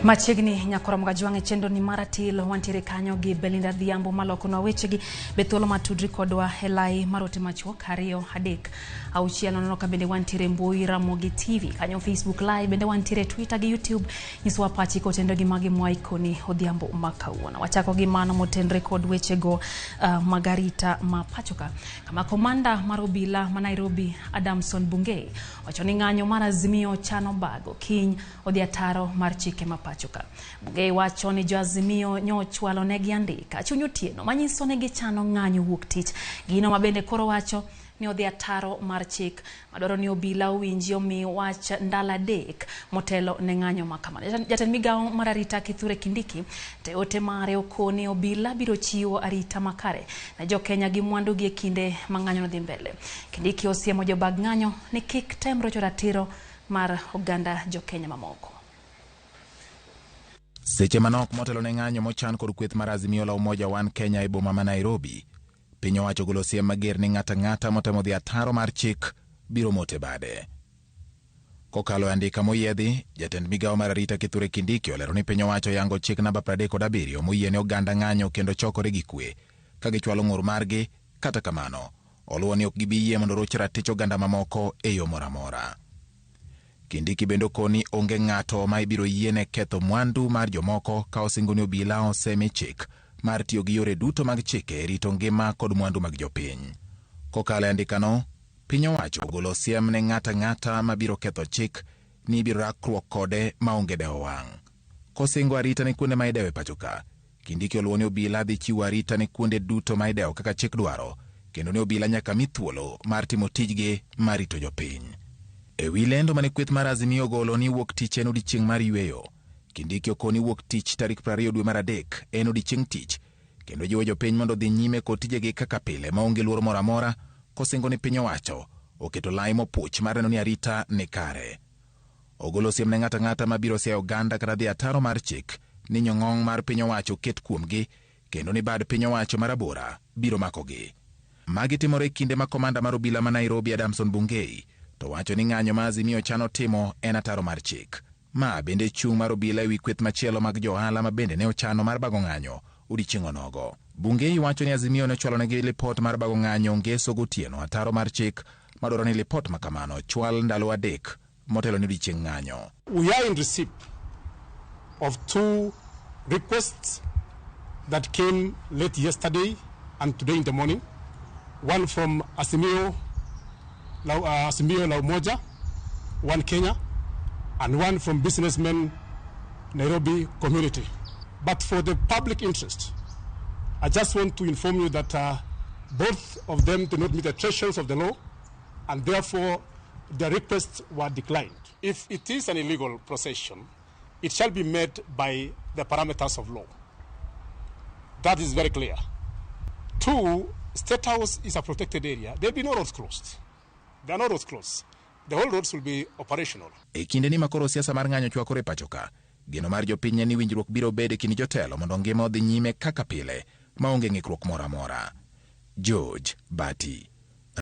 Machegni nyakora mga jwange chendo ni maratil wantiere kanyo gi Belinda Dhiambo maloko na wechegi betolo matudri kodwa helai marote machuo kario hadek auchiel nono ka bende wantiere mbui Ramogi TV kanyo Facebook live bende wantiere Twitter gi YouTube nyiswa pachi kotendo gi magi mwaikoni Odhiambo makauona wachako gi mano motenre kod wechego Margarita mapachoka kama komanda mar Obila ma Nairobi Adamson Bungei wachoni ng'anyo mar Azimio chano bago kiny odhi ataro mar chike mapachoka Bungei wacho ni jo Azimio nyochwalo negi andika chunyo tieno manyiso negi chano ng'anyo wuok tich gino mabende koro wacho ni odhi ataro mar chik madwaro ni Obila winji omi wach ndala dek motelo ne ng'anyo makamano. Jatend migao mar arita Kithure Kindiki te ote mare okoni Obila biro chiwo arita makare na jo Kenya gi mwandu gi kinde ma ng'anyo no dhi mbele. Kindiki osiemo jo bag ng'anyo ni kik tem rocho ratiro mar oganda jo Kenya mamoko. Seche manok motelo ne ng'anyo mochan kod kweth mar Azimio la Umoja One Kenya e boma ma Nairobi, piny owacho golo siem mager ni ng'ata motemo dhi ataro mar chik biro mote bade. Kokalo andika moyiedhi, jatend migao mar arita Kithure Kindiki olero ni piny owacho yango chik namba 37 moyiene oganda ng'anyo kendo chokore gi kwe, ka gichwalo ng'ur margi, kata kamano, oluwo ni ok gibi yie mondo roch ratich oganda mamoko e yo moramora. Kindiki bendo koni onge ng'ato ma ibiro yiene ketho mwandu mar jomoko ka osingo ni Obila osemi chik mar tiyo gi yore duto mag chike rito ngima kod mwandu mag jopiny. Kokalo andikano, piny owacho golo siem ne ng'ata ma biro ketho chik ni biro rakruok kode maonge dewo wang'. Kosingo arita ne kuonde ma idewe pachoka, Kindiki oluwo ni Obila dhi chiwo arita ne kuonde duto ma idewo kaka chik dwaro, kendo ni Obila nyaka mi thuolo mar timo tijgi mar rito jopiny. E wi lendo mane kweth mar Azimio golo ni wuok tich en odiechieng' mar yweyo, Kindiki okoni wuok tich tarik 20 dwe mar adek en odiechieng' tich, kendo jiwo jopiny mondo dhi nyime kod tijegi kaka pile maonge luoro moro amora, kosingo ni piny owacho oketo lai mopuch mar neno ni arita ni kare. Ogolo siem ne ng'ata ma biro siayo oganda kata dhi ataro mar chik ni nyong'ong mar piny owacho ket kuomgi, kendo ni bad piny owacho marabora biro makogi. Magi timore kinde ma komanda mar Obila ma Nairobi Adamson Bungei to wacho ni ng'anyo ma Azimio chano timo en ataro mar chik. Ma bende chung' mar Obila ewi kweth machielo mag johala ma bende ne ochano mar bago ng'anyo odiechieng' onogo. Bungei wacho ni Azimio ne ochwalo negi lipot mar bago ng'anyo ngeso gotieno ataro mar chik madwaro ni lipot makamano chwal ndalo adek motelo ni odiechieng' ng'anyo. We are in receipt of 2 requests that came late yesterday and today in the morning. One from Azimio la Umoja One Kenya, and one from businessmen Nairobi community. But for the public interest, I just want to inform you that both of them do not meet the thresholds of the law, and therefore their requests were declined. If it is an illegal procession, it shall be made by the parameters of law. That is very clear. 2, State House is a protected area. There will be no roads closed. There are no roads closed. The whole roads will be operational. E kinde ni makoro siasa mar ng'anyo chwakore pachoka, geno mar jopiny ni winjruok biro bede kini jotelo mondo ngima odhi nyime kaka pile maonge ng'ikruok moro amora. George Bati.